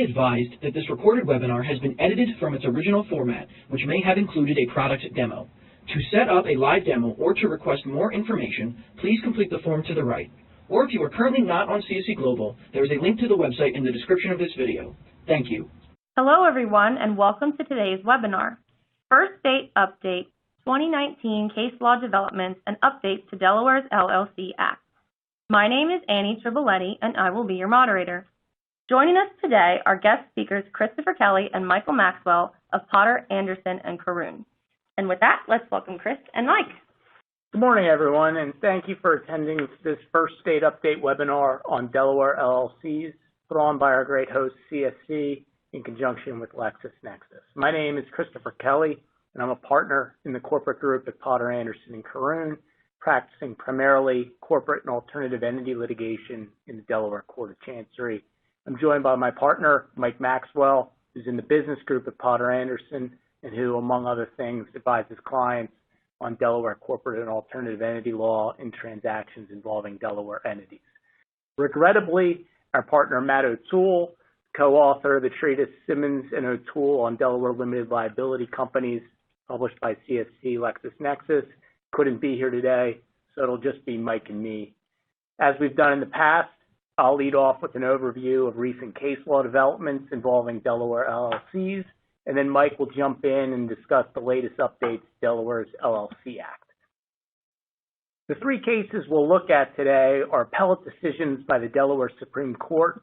be advised that this recorded webinar has been edited from its original format, which may have included a product demo. To set up a live demo or to request more information, please complete the form to the right. Or if you are currently not on CSE Global, there is a link to the website in the description of this video. Thank you. Hello everyone and welcome to today's webinar, First State Update, 2019 Case Law Developments and Updates to Delaware's LLC Act. My name is Annie Triboletti and I will be your moderator. Joining us today are guest speakers Christopher Kelly and Michael Maxwell of Potter, Anderson & Caroon. And with that, let's welcome Chris and Mike. Good morning, everyone, and thank you for attending this First State Update webinar on Delaware LLCs, put on by our great host, CSC, in conjunction with LexisNexis. My name is Christopher Kelly, and I'm a partner in the corporate group at Potter, Anderson & Caroon, practicing primarily corporate and alternative entity litigation in the Delaware Court of Chancery. I'm joined by my partner, Mike Maxwell, who's in the business group at Potter Anderson, and who, among other things, advises clients on Delaware corporate and alternative entity law in transactions involving Delaware entities. Regrettably, our partner Matt O'Toole, co-author of the treatise Simmons and O'Toole on Delaware Limited Liability Companies, published by CSC LexisNexis, couldn't be here today, so it'll just be Mike and me. As we've done in the past, I'll lead off with an overview of recent case law developments involving Delaware LLCs, and then Mike will jump in and discuss the latest updates to Delaware's LLC Act. The three cases we'll look at today are appellate decisions by the Delaware Supreme Court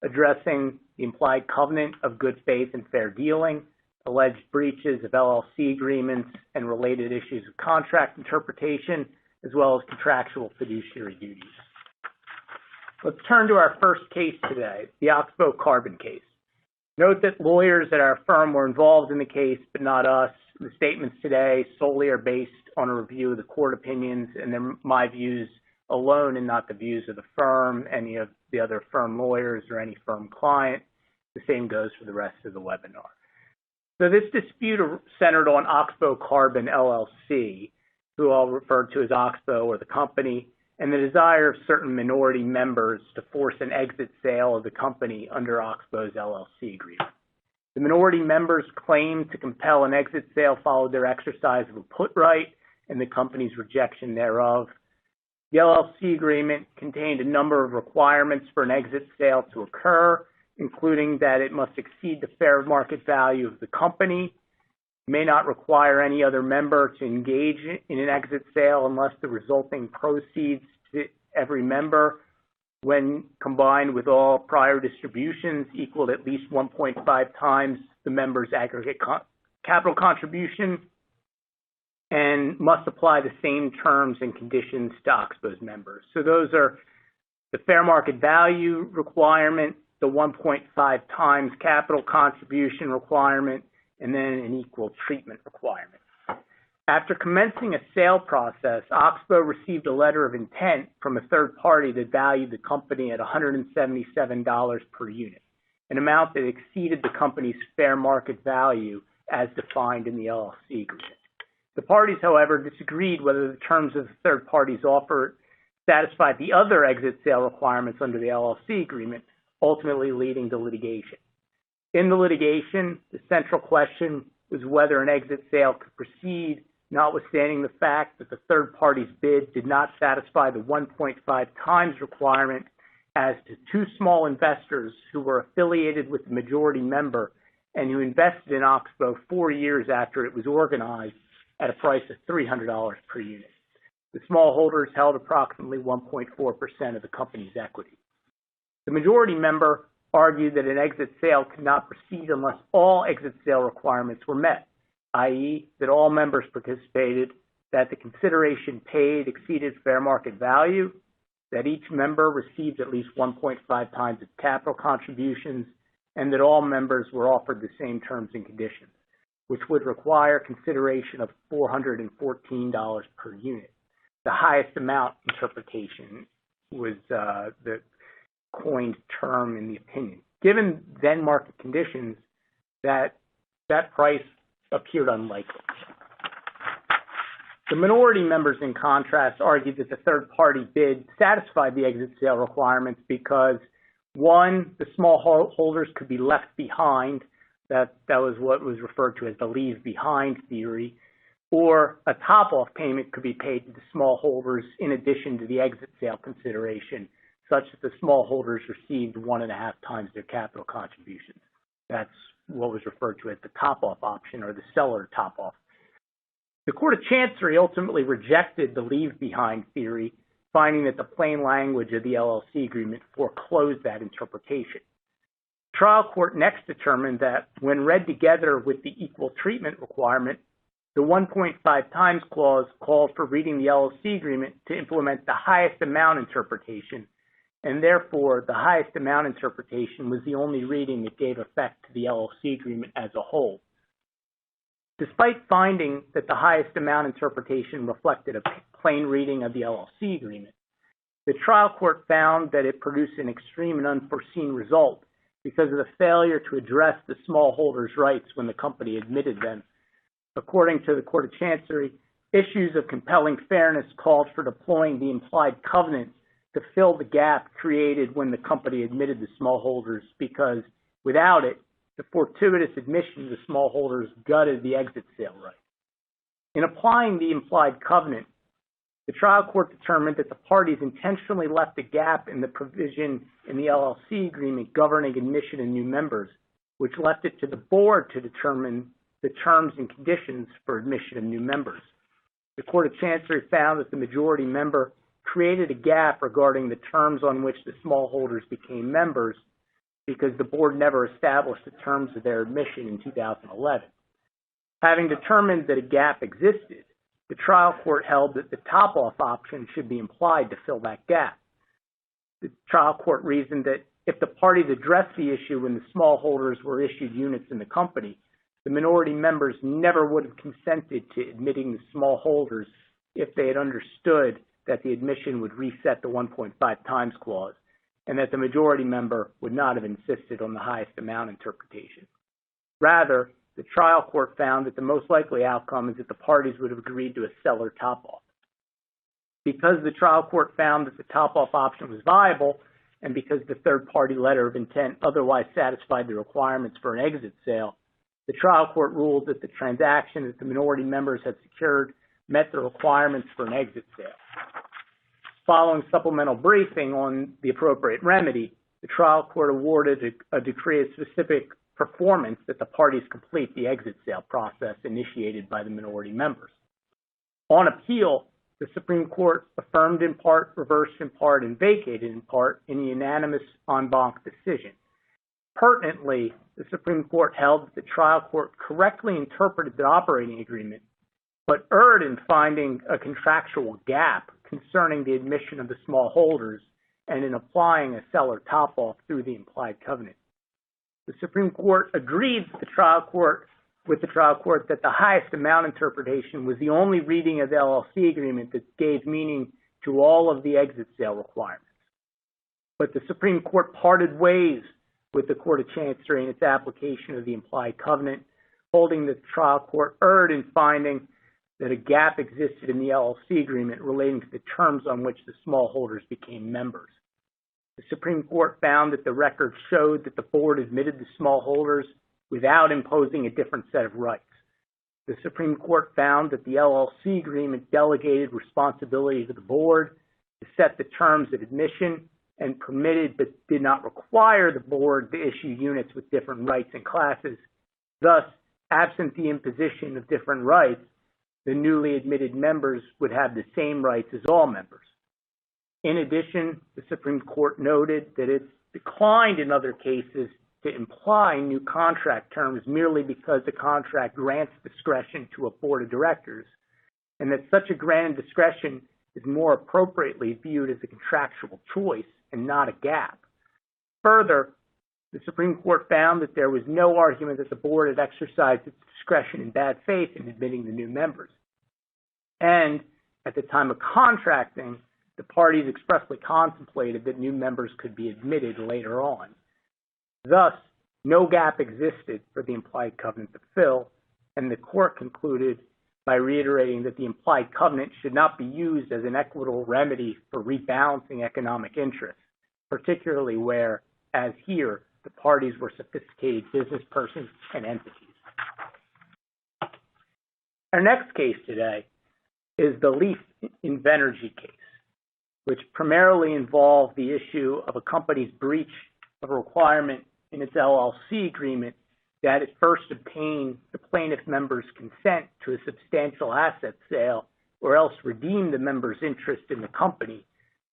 addressing the implied covenant of good faith and fair dealing, alleged breaches of LLC agreements, and related issues of contract interpretation, as well as contractual fiduciary duties. Let's turn to our first case today, the Oxbow Carbon case. Note that lawyers at our firm were involved in the case, but not us. The statements today solely are based on a review of the court opinions, and they're my views alone and not the views of the firm, any of the other firm lawyers, or any firm client. The same goes for the rest of the webinar. So this dispute centered on Oxbow Carbon LLC, who I'll refer to as Oxbow or the company, and the desire of certain minority members to force an exit sale of the company under Oxbow's LLC agreement. The minority members' claim to compel an exit sale followed their exercise of a put right and the company's rejection thereof. The LLC agreement contained a number of requirements for an exit sale to occur, including that it must exceed the fair market value of the company, may not require any other member to engage in an exit sale unless the resulting proceeds to every member, when combined with all prior distributions, equaled at least 1.5 times the member's aggregate capital contribution, and must apply the same terms and conditions to Oxbow's members. So those are the fair market value requirement, the 1.5 times capital contribution requirement, and then an equal treatment requirement. After commencing a sale process, Oxbow received a letter of intent from a third party that valued the company at $177 per unit, an amount that exceeded the company's fair market value as defined in the LLC agreement. The parties, however, disagreed whether the terms of the third party's offer satisfied the other exit sale requirements under the LLC agreement, ultimately leading to litigation. In the litigation, the central question was whether an exit sale could proceed, notwithstanding the fact that the third party's bid did not satisfy the 1.5 times requirement as to two small investors who were affiliated with the majority member and who invested in Oxbow 4 years after it was organized at a price of $300 per unit. The small holders held approximately 1.4% of the company's equity. The majority member argued that an exit sale could not proceed unless all exit sale requirements were met, i.e., that all members participated, that the consideration paid exceeded fair market value, that each member received at least 1.5 times its capital contributions, and that all members were offered the same terms and conditions, which would require consideration of $414 per unit. The highest amount interpretation was the coined term in the opinion. Given then market conditions, that price appeared unlikely. The minority members, in contrast, argued that the third-party bid satisfied the exit sale requirements because One, the small holders could be left behind. That was what was referred to as the leave behind theory. Or a top-off payment could be paid to the small holders in addition to the exit sale consideration, such that the small holders received 1.5 times their capital contributions. That's what was referred to as the top-off option or the seller top-off. The Court of Chancery ultimately rejected the leave behind theory, finding that the plain language of the LLC agreement foreclosed that interpretation. The trial court next determined that when read together with the equal treatment requirement, the 1.5 times clause called for reading the LLC agreement to implement the highest amount interpretation, and therefore the highest amount interpretation was the only reading that gave effect to the LLC agreement as a whole. Despite finding that the highest amount interpretation reflected a plain reading of the LLC agreement, the trial court found that it produced an extreme and unforeseen result because of the failure to address the small holders' rights when the company admitted them. According to the Court of Chancery, issues of compelling fairness called for deploying the implied covenant to fill the gap created when the company admitted the small holders, because without it, the fortuitous admission of the small holders gutted the exit sale right. In applying the implied covenant, the trial court determined that the parties intentionally left a gap in the provision in the LLC agreement governing admission of new members, which left it to the board to determine the terms and conditions for admission of new members. The Court of Chancery found that the majority member created a gap regarding the terms on which the small holders became members because the board never established the terms of their admission in 2011. Having determined that a gap existed, the trial court held that the top-off option should be implied to fill that gap. The trial court reasoned that if the parties addressed the issue when the small holders were issued units in the company, the minority members never would have consented to admitting the small holders if they had understood that the admission would reset the 1.5 times clause, and that the majority member would not have insisted on the highest amount interpretation. Rather, the trial court found that the most likely outcome is that the parties would have agreed to a seller top-off. Because the trial court found that the top-off option was viable, and because the third-party letter of intent otherwise satisfied the requirements for an exit sale, the trial court ruled that the transaction that the minority members had secured met the requirements for an exit sale. Following supplemental briefing on the appropriate remedy, the trial court awarded a decree of specific performance that the parties complete the exit sale process initiated by the minority members. On appeal, the Supreme Court affirmed in part, reversed in part, and vacated in part in a unanimous en banc decision. Pertinently, the Supreme Court held that the trial court correctly interpreted the operating agreement, but erred in finding a contractual gap concerning the admission of the small holders and in applying a seller top-off through the implied covenant. The Supreme Court agreed with the trial court that the highest amount interpretation was the only reading of the LLC agreement that gave meaning to all of the exit sale requirements. But the Supreme Court parted ways with the Court of Chancery in its application of the implied covenant, holding that the trial court erred in finding that a gap existed in the LLC agreement relating to the terms on which the small holders became members. The Supreme Court found that the record showed that the board admitted the small holders without imposing a different set of rights. The Supreme Court found that the LLC agreement delegated responsibility to the board to set the terms of admission and permitted but did not require the board to issue units with different rights and classes. Thus, absent the imposition of different rights, the newly admitted members would have the same rights as all members. In addition, the Supreme Court noted that it's declined in other cases to imply new contract terms merely because the contract grants discretion to a board of directors, and that such a grant of discretion is more appropriately viewed as a contractual choice and not a gap. Further, the Supreme Court found that there was no argument that the board had exercised its discretion in bad faith in admitting the new members. And at the time of contracting, the parties expressly contemplated that new members could be admitted later on. Thus, no gap existed for the implied covenant to fill, and the court concluded by reiterating that the implied covenant should not be used as an equitable remedy for rebalancing economic interests, particularly where as here, the parties were sophisticated business persons and entities. Our next case today is the Leaf Invenergy case, which primarily involved the issue of a company's breach of a requirement in its LLC agreement that it first obtain the plaintiff member's consent to a substantial asset sale or else redeem the member's interest in the company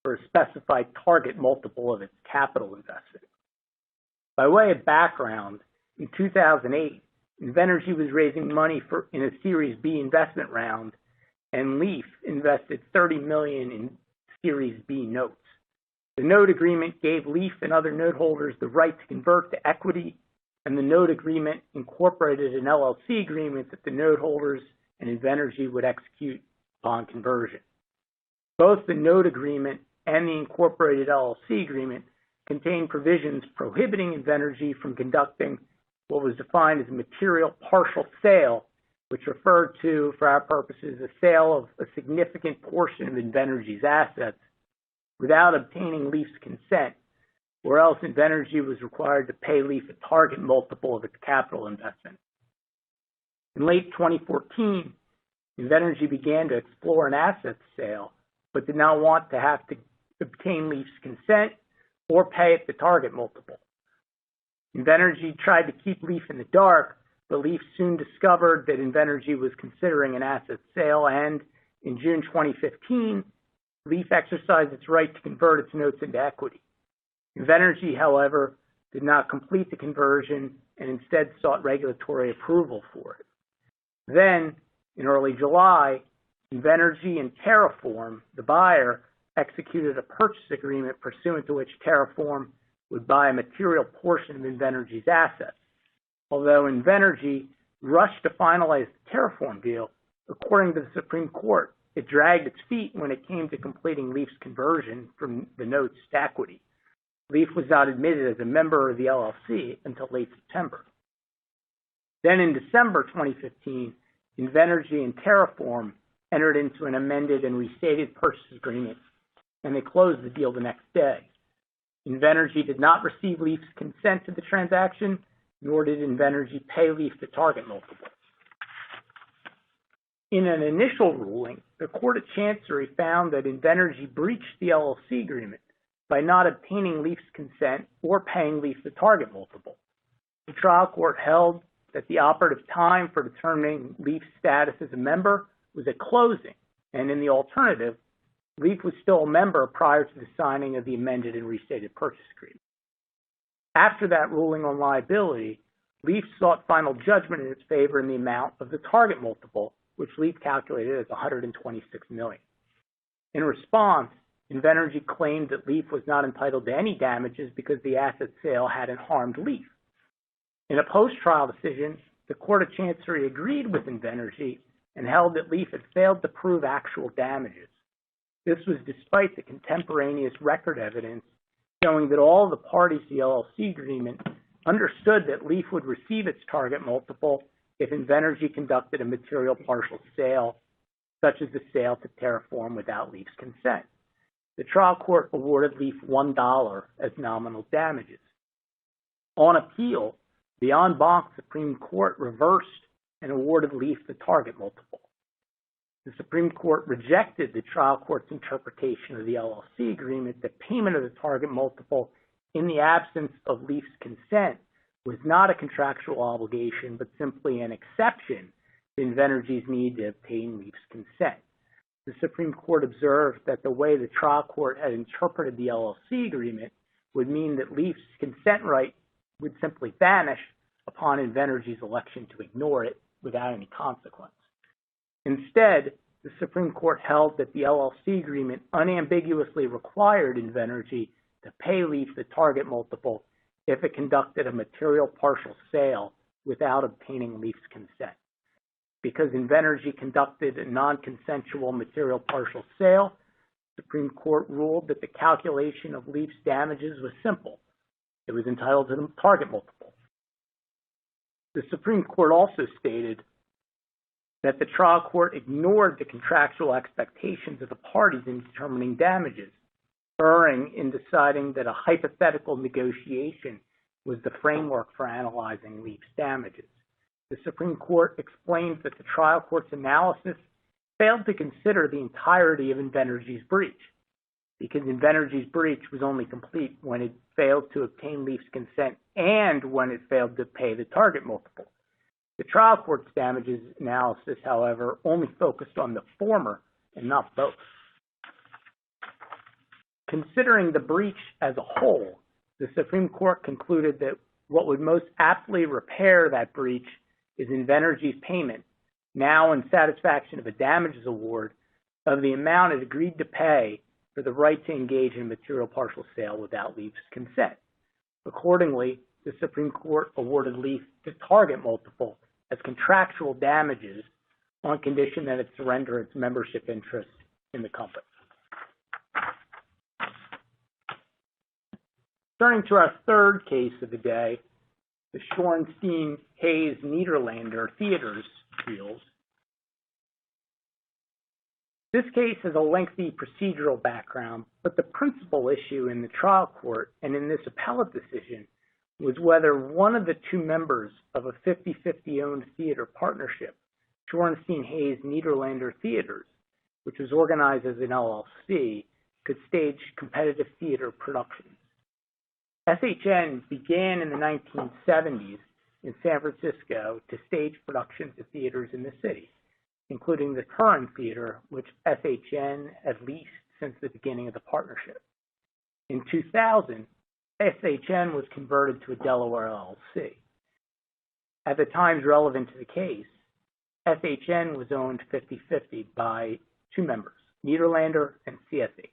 for a specified target multiple of its capital investment. By way of background, in 2008, Invenergy was raising money in a Series B investment round, and Leaf invested $30 million in Series B notes. The note agreement gave Leaf and other note holders the right to convert to equity, and the note agreement incorporated an LLC agreement that the note holders and Invenergy would execute upon conversion. Both the note agreement and the incorporated LLC agreement contain provisions prohibiting Invenergy from conducting what was defined as a material partial sale, which referred to, for our purposes, a sale of a significant portion of Invenergy's assets without obtaining Leaf's consent, or else Invenergy was required to pay Leaf a target multiple of its capital investment. In late 2014, Invenergy began to explore an asset sale, but did not want to have to obtain Leaf's consent or pay it the target multiple. Invenergy tried to keep Leaf in the dark, but Leaf soon discovered that Invenergy was considering an asset sale, and in June 2015, Leaf exercised its right to convert its notes into equity. Invenergy, however, did not complete the conversion and instead sought regulatory approval for it. Then, in early July, Invenergy and Terraform, the buyer, executed a purchase agreement pursuant to which Terraform would buy a material portion of Invenergy's assets. Although Invenergy rushed to finalize the Terraform deal, according to the Supreme Court, it dragged its feet when it came to completing Leaf's conversion from the notes to equity. Leaf was not admitted as a member of the LLC until late September. Then in December 2015, Invenergy and Terraform entered into an amended and restated purchase agreement, and they closed the deal the next day. Invenergy did not receive Leaf's consent to the transaction, nor did Invenergy pay Leaf the target multiple. In an initial ruling, the Court of Chancery found that Invenergy breached the LLC agreement by not obtaining Leaf's consent or paying Leaf the target multiple. The trial court held that the operative time for determining Leaf's status as a member was at closing, and in the alternative, Leaf was still a member prior to the signing of the amended and restated purchase agreement. After that ruling on liability, Leaf sought final judgment in its favor in the amount of the target multiple, which Leaf calculated as $126 million. In response, Invenergy claimed that Leaf was not entitled to any damages because the asset sale hadn't harmed Leaf. In a post-trial decision, the Court of Chancery agreed with Invenergy and held that Leaf had failed to prove actual damages. This was despite the contemporaneous record evidence showing that all the parties to the LLC agreement understood that Leaf would receive its target multiple if Invenergy conducted a material partial sale, such as the sale to Terraform without Leaf's consent. The trial court awarded Leaf $1 as nominal damages. On appeal, the en banc Supreme Court reversed and awarded Leaf the target multiple. The Supreme Court rejected the trial court's interpretation of the LLC agreement that payment of the target multiple in the absence of Leaf's consent was not a contractual obligation, but simply an exception to Invenergy's need to obtain Leaf's consent. The Supreme Court observed that the way the trial court had interpreted the LLC agreement would mean that Leaf's consent right would simply vanish upon Invenergy's election to ignore it without any consequence. Instead, the Supreme Court held that the LLC agreement unambiguously required Invenergy to pay Leaf the target multiple if it conducted a material partial sale without obtaining Leaf's consent. Because Invenergy conducted a non-consensual material partial sale, the Supreme Court ruled that the calculation of Leaf's damages was simple. It was entitled to the target multiple. The Supreme Court also stated that the trial court ignored the contractual expectations of the parties in determining damages, erring in deciding that a hypothetical negotiation was the framework for analyzing Leaf's damages. The Supreme Court explained that the trial court's analysis failed to consider the entirety of Invenergy's breach, because Invenergy's breach was only complete when it failed to obtain Leaf's consent and when it failed to pay the target multiple. The trial court's damages analysis, however, only focused on the former and not both. Considering the breach as a whole, the Supreme Court concluded that what would most aptly repair that breach is Invenergy's payment, now in satisfaction of a damages award, of the amount it agreed to pay for the right to engage in material partial sale without Leaf's consent. Accordingly, the Supreme Court awarded Leaf the target multiple as contractual damages on condition that it surrender its membership interest in the company. Turning to our third case of the day, the Shorenstein-Hayes-Niederlander Theaters appeals. This case has a lengthy procedural background, but the principal issue in the trial court and in this appellate decision was whether one of the two members of a 50-50 owned theater partnership, Shorenstein-Hayes-Niederlander Theaters, which was organized as an LLC, could stage competitive theater productions. SHN began in the 1970s in San Francisco to stage productions at theaters in the city, including the Curran Theater, which SHN had leased since the beginning of the partnership. In 2000, SHN was converted to a Delaware LLC. At the times relevant to the case, SHN was owned 50-50 by two members, Niederlander and CSH.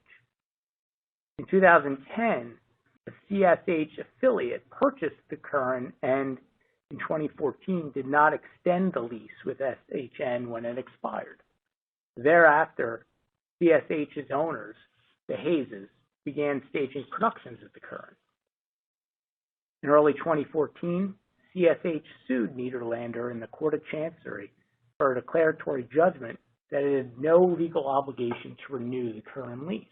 In 2010, the CSH affiliate purchased the Curran and in 2014 did not extend the lease with SHN when it expired. Thereafter, CSH's owners, the Hayeses, began staging productions at the Curran. In early 2014, CSH sued Niederlander in the Court of Chancery for a declaratory judgment that it had no legal obligation to renew the Curran lease.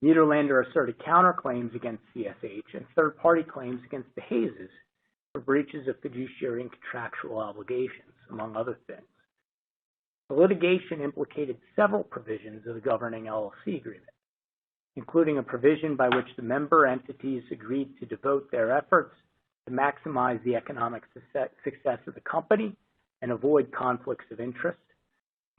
Niederlander asserted counterclaims against CSH and third-party claims against the Hayeses for breaches of fiduciary and contractual obligations, among other things. The litigation implicated several provisions of the governing LLC agreement, including a provision by which the member entities agreed to devote their efforts to maximize the economic success of the company and avoid conflicts of interest,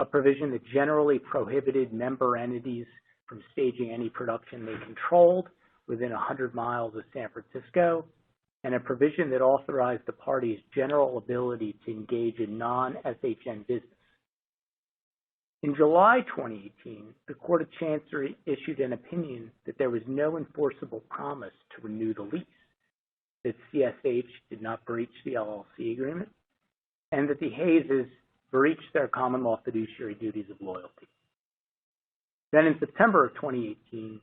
a provision that generally prohibited member entities from staging any production they controlled within 100 miles of San Francisco, and a provision that authorized the parties' general ability to engage in non-SHN business. In July 2018, the Court of Chancery issued an opinion that there was no enforceable promise to renew the lease, that CSH did not breach the LLC agreement, and that the Hayeses breached their common law fiduciary duties of loyalty. Then in September of 2018,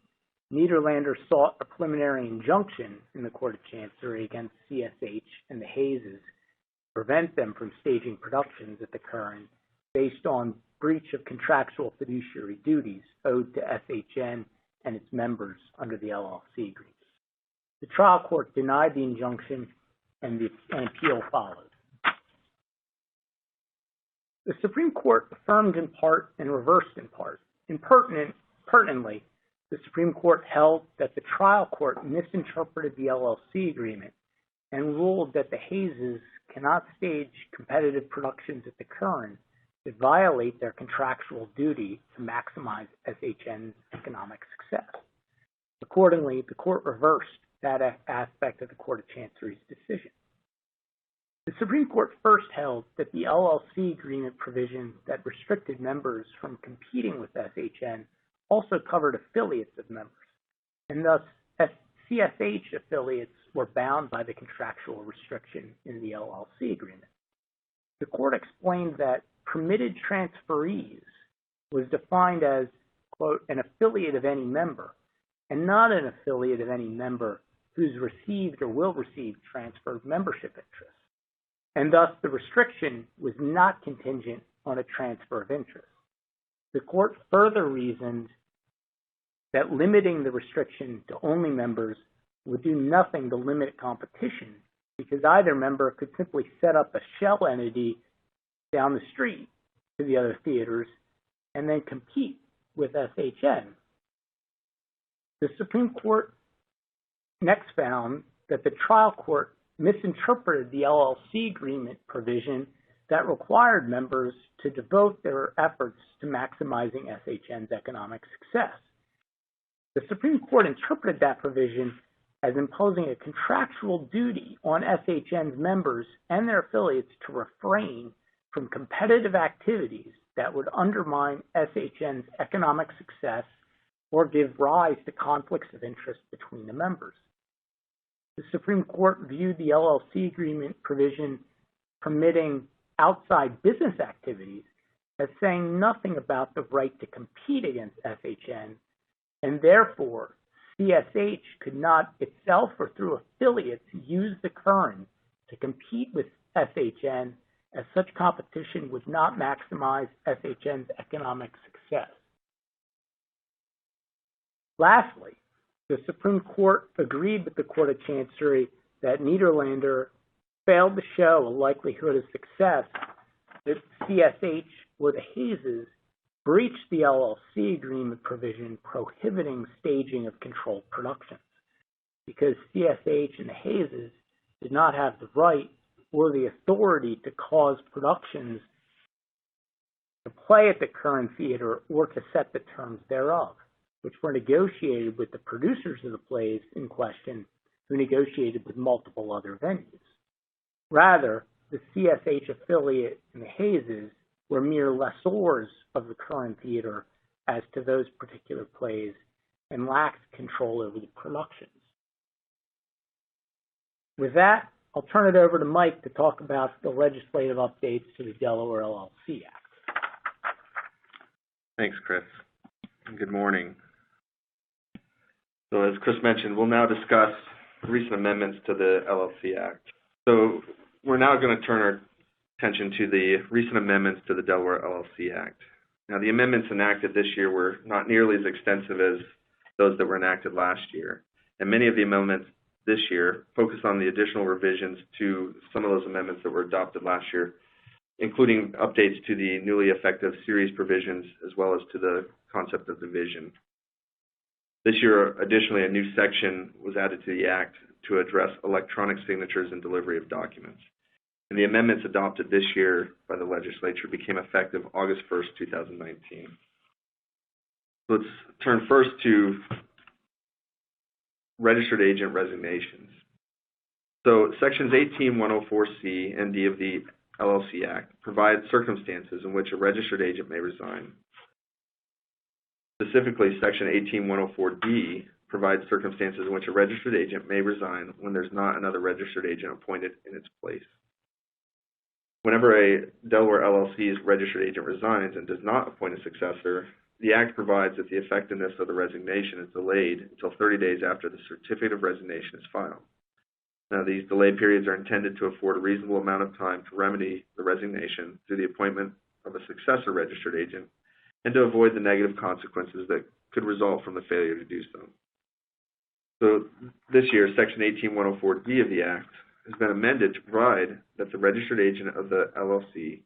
Niederlander sought a preliminary injunction in the Court of Chancery against CSH and the Hayeses to prevent them from staging productions at the Curran based on breach of contractual fiduciary duties owed to SHN and its members under the LLC agreement. The trial court denied the injunction and an appeal followed. The Supreme Court affirmed in part and reversed in part. Pertinently, the Supreme Court held that the trial court misinterpreted the LLC agreement and ruled that the Hayeses cannot stage competitive productions at the Curran that violate their contractual duty to maximize SHN's economic success. Accordingly, the court reversed that aspect of the Court of Chancery's decision. The Supreme Court first held that the LLC agreement provision that restricted members from competing with SHN also covered affiliates of members, and thus CSH affiliates were bound by the contractual restriction in the LLC agreement. The court explained that permitted transferees was defined as, quote, an affiliate of any member, and not an affiliate of any member who's received or will receive transferred membership interest. And thus the restriction was not contingent on a transfer of interest. The court further reasoned that limiting the restriction to only members would do nothing to limit competition, because either member could simply set up a shell entity down the street to the other theaters and then compete with SHN. The Supreme Court next found that the trial court misinterpreted the LLC agreement provision that required members to devote their efforts to maximizing SHN's economic success. The Supreme Court interpreted that provision as imposing a contractual duty on SHN's members and their affiliates to refrain from competitive activities that would undermine SHN's economic success or give rise to conflicts of interest between the members. The Supreme Court viewed the LLC agreement provision permitting outside business activities as saying nothing about the right to compete against SHN, and therefore CSH could not itself or through affiliates use the current to compete with SHN, as such competition would not maximize SHN's economic success. Lastly, the Supreme Court agreed with the Court of Chancery that Niederlander failed to show a likelihood of success that CSH or the Hayes breached the LLC agreement provision prohibiting staging of controlled productions, because CSH and the Hayes did not have the right or the authority to cause productions to play at the current theater or to set the terms thereof, which were negotiated with the producers of the plays in question, who negotiated with multiple other venues. Rather, the CSH affiliate and the Hayes were mere lessors of the current theater as to those particular plays and lacked control over the productions. With that, I'll turn it over to Mike to talk about the legislative updates to the Delaware LLC Act. Thanks, Chris. And good morning. So as Chris mentioned, we'll now discuss recent amendments to the LLC Act. So we're now going to turn our attention to the recent amendments to the Delaware LLC Act. Now, the amendments enacted this year were not nearly as extensive as those that were enacted last year, and many of the amendments this year focus on the additional revisions to some of those amendments that were adopted last year, including updates to the newly effective series provisions as well as to the concept of division. This year, additionally, a new section was added to the Act to address electronic signatures and delivery of documents. And the amendments adopted this year by the legislature became effective August 1st, 2019. Let's turn first to registered agent resignations. So sections 18104C and D of the LLC Act provide circumstances in which a registered agent may resign. Specifically, section 18104D provides circumstances in which a registered agent may resign when there's not another registered agent appointed in its place. Whenever a Delaware LLC's registered agent resigns and does not appoint a successor, the Act provides that the effectiveness of the resignation is delayed until 30 days after the certificate of resignation is filed. Now, these delay periods are intended to afford a reasonable amount of time to remedy the resignation through the appointment of a successor registered agent and to avoid the negative consequences that could result from the failure to do so. So this year, section 18104D of the Act has been amended to provide that the registered agent of the LLC,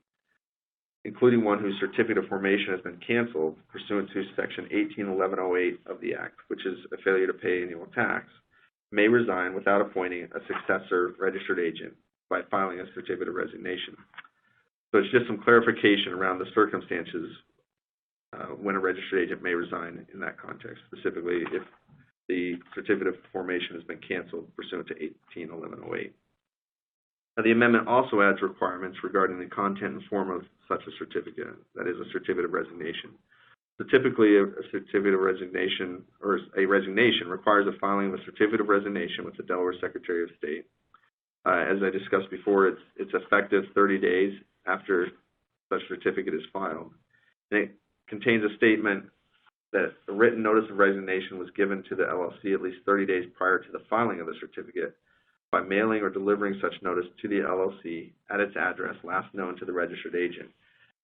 including one whose certificate of formation has been canceled pursuant to section 181108 of the Act, which is a failure to pay annual tax, may resign without appointing a successor registered agent by filing a certificate of resignation. So it's just some clarification around the circumstances when a registered agent may resign in that context, specifically if the certificate of formation has been canceled pursuant to 181108. Now, the amendment also adds requirements regarding the content and form of such a certificate, that is, a certificate of resignation. So typically, a certificate of resignation or a resignation requires a filing of a certificate of resignation with the Delaware Secretary of State. As I discussed before, it's effective 30 days after such certificate is filed. And it contains a statement that a written notice of resignation was given to the LLC at least 30 days prior to the filing of the certificate by mailing or delivering such notice to the LLC at its address last known to the registered agent.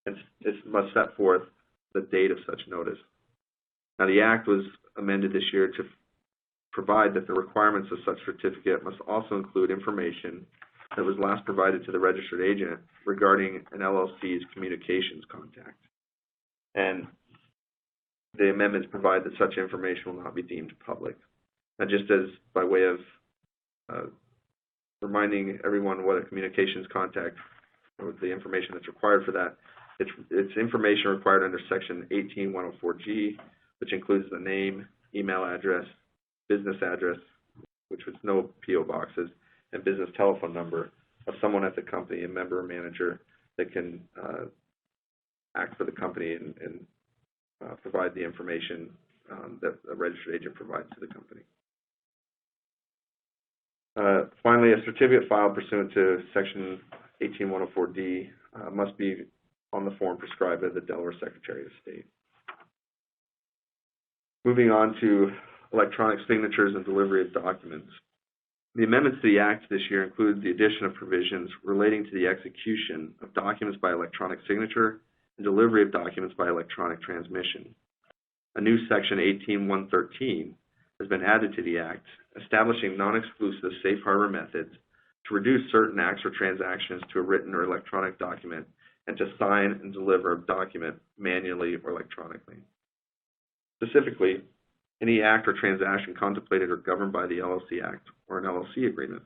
And it must set forth the date of such notice. Now, the Act was amended this year to provide that the requirements of such certificate must also include information that was last provided to the registered agent regarding an LLC's communications contact. And the amendments provide that such information will not be deemed public. And just as by way of reminding everyone what a communications contact, or the information that's required for that, it's information required under Section 18104G, which includes the name, email address, business address, which was no P.O. boxes, and business telephone number of someone at the company, a member or manager that can act for the company and provide the information that a registered agent provides to the company. Finally, a certificate filed pursuant to Section 18104D must be on the form prescribed by the Delaware Secretary of State. Moving on to electronic signatures and delivery of documents. The amendments to the Act this year include the addition of provisions relating to the execution of documents by electronic signature and delivery of documents by electronic transmission. A new Section 18113 has been added to the Act, establishing non-exclusive safe harbor methods to reduce certain acts or transactions to a written or electronic document and to sign and deliver a document manually or electronically. Specifically, any act or transaction contemplated or governed by the LLC Act or an LLC agreement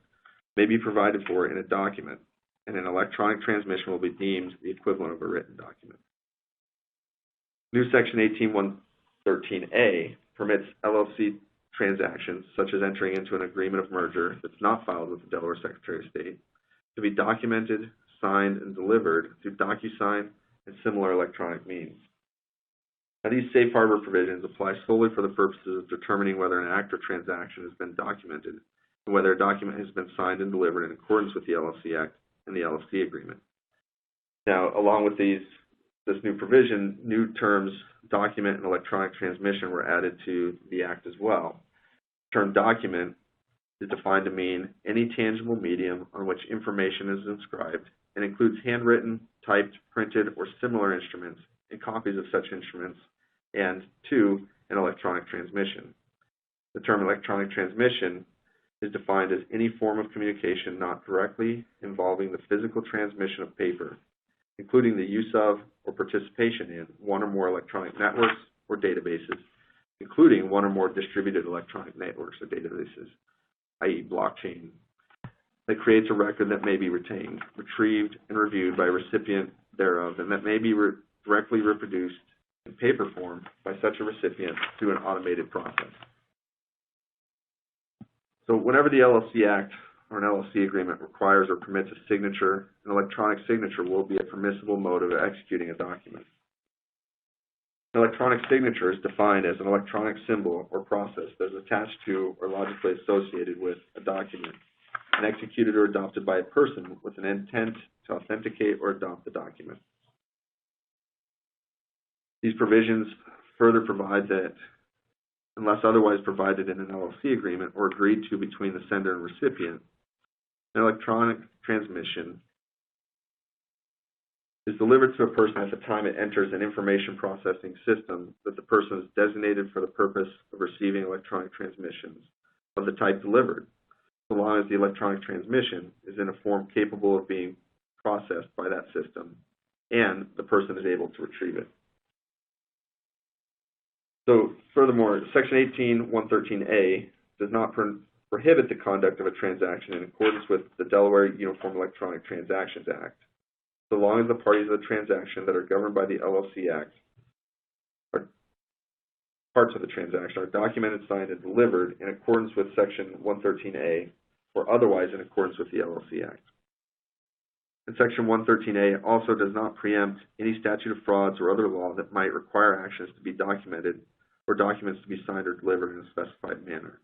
may be provided for in a document, and an electronic transmission will be deemed the equivalent of a written document. New Section 18113A permits LLC transactions, such as entering into an agreement of merger that's not filed with the Delaware Secretary of State, to be documented, signed, and delivered through DocuSign and similar electronic means. Now, these safe harbor provisions apply solely for the purposes of determining whether an act or transaction has been documented and whether a document has been signed and delivered in accordance with the LLC Act and the LLC agreement. Now, along with this new provision, new terms, document and electronic transmission, were added to the Act as well. The term document is defined to mean any tangible medium on which information is inscribed and includes handwritten, typed, printed, or similar instruments and copies of such instruments, and 2, an electronic transmission. The term electronic transmission is defined as any form of communication not directly involving the physical transmission of paper, including the use of or participation in one or more electronic networks or databases, including one or more distributed electronic networks or databases, i.e. blockchain, that creates a record that may be retained, retrieved, and reviewed by a recipient thereof, and that may be directly reproduced in paper form by such a recipient through an automated process. So whenever the LLC Act or an LLC agreement requires or permits a signature, an electronic signature will be a permissible mode of executing a document. An electronic signature is defined as an electronic symbol or process that is attached to or logically associated with a document and executed or adopted by a person with an intent to authenticate or adopt the document. These provisions further provide that, unless otherwise provided in an LLC agreement or agreed to between the sender and recipient, an electronic transmission is delivered to a person at the time it enters an information processing system that the person is designated for the purpose of receiving electronic transmissions of the type delivered, so long as the electronic transmission is in a form capable of being processed by that system and the person is able to retrieve it. So, furthermore, Section 18113A does not prohibit the conduct of a transaction in accordance with the Delaware Uniform Electronic Transactions Act, so long as the parties of the transaction that are governed by the LLC Act, or parts of the transaction, are documented, signed, and delivered in accordance with Section 113A or otherwise in accordance with the LLC Act. And Section 113A also does not preempt any statute of frauds or other law that might require actions to be documented or documents to be signed or delivered in a specified manner.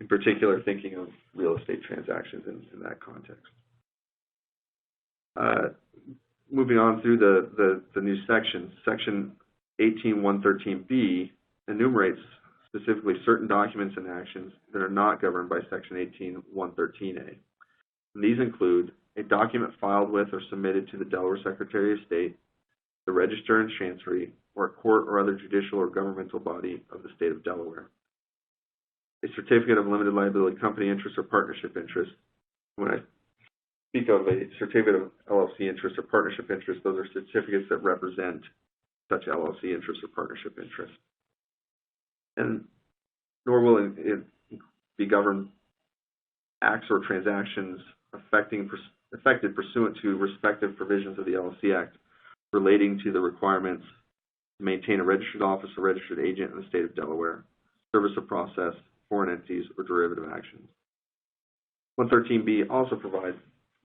In particular, thinking of real estate transactions in that context. Moving on through the new sections, Section 18113B enumerates specifically certain documents and actions that are not governed by Section 18113A. And these include a document filed with or submitted to the Delaware Secretary of State, the Register and Chancery, or a court or other judicial or governmental body of the state of Delaware. A certificate of limited liability company interest or partnership interest. When I speak of a certificate of LLC interest or partnership interest, those are certificates that represent such LLC interest or partnership interest. And nor will it be governed acts or transactions affected pursuant to respective provisions of the LLC Act relating to the requirements to maintain a registered office or registered agent in the state of Delaware, service of process, foreign entities, or derivative actions. 113B also provides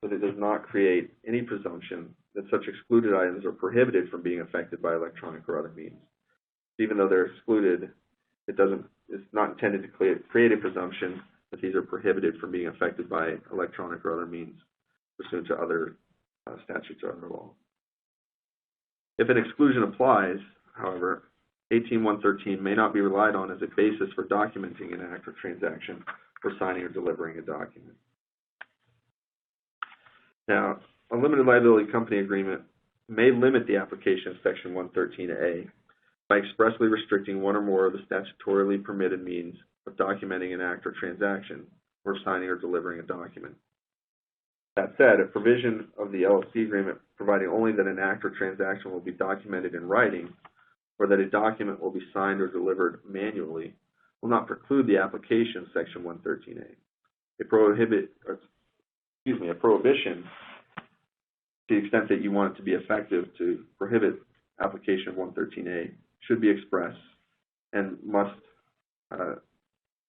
that it does not create any presumption that such excluded items are prohibited from being affected by electronic or other means. Even though they're excluded, it's not intended to create a presumption that these are prohibited from being affected by electronic or other means pursuant to other statutes or other law. If an exclusion applies, however, 18113 may not be relied on as a basis for documenting an act or transaction or signing or delivering a document. Now, a limited liability company agreement may limit the application of Section 113A by expressly restricting one or more of the statutorily permitted means of documenting an act or transaction or signing or delivering a document. That said, a provision of the LLC agreement providing only that an act or transaction will be documented in writing or that a document will be signed or delivered manually will not preclude the application of Section 113A. A prohibition, to the extent that you want it to be effective to prohibit application of 113A, should be expressed and must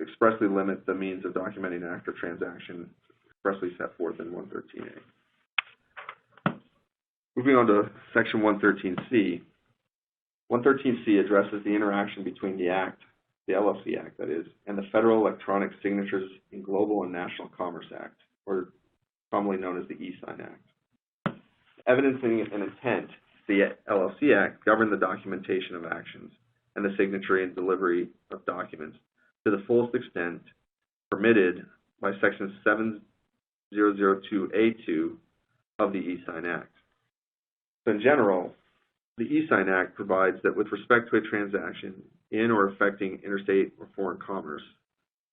expressly limit the means of documenting an act or transaction expressly set forth in 113A. Moving on to Section 113C. 113C addresses the interaction between the Act, the LLC Act that is, and the Federal Electronic Signatures in Global and National Commerce Act, or commonly known as the e-Sign Act. Evidencing an intent, the LLC Act governed the documentation of actions and the signature and delivery of documents to the fullest extent permitted by Section 7002A2 of the e-Sign Act. So in general, the e-Sign Act provides that with respect to a transaction in or affecting interstate or foreign commerce,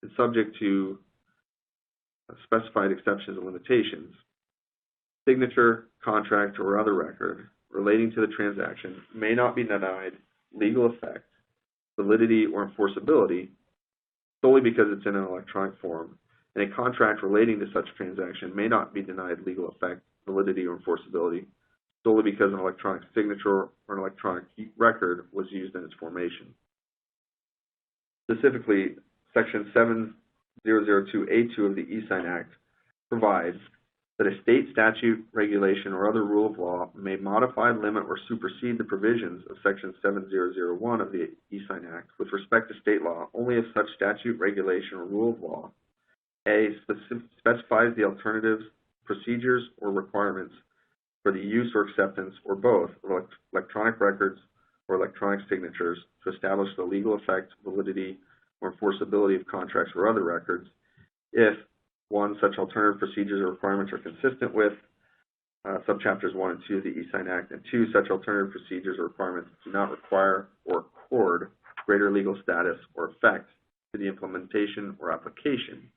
and subject to specified exceptions and limitations, signature, contract, or other record relating to the transaction may not be denied legal effect, validity, or enforceability solely because it's in an electronic form, and a contract relating to such transaction may not be denied legal effect, validity, or enforceability solely because an electronic signature or an electronic record was used in its formation. Specifically, Section 7002A2 of the e-Sign Act provides that a state statute, regulation, or other rule of law may modify, limit, or supersede the provisions of Section 7001 of the e-Sign Act with respect to state law only if such statute, regulation, or rule of law A, specifies the alternatives, procedures, or requirements for the use or acceptance, or both, of electronic records or electronic signatures to establish the legal effect, validity, or enforceability of contracts or other records if, one, such alternative procedures or requirements are consistent with subchapters 1 and 2 of the e-Sign Act, and 2, such alternative procedures or requirements do not require or accord greater legal status or effect to the implementation or application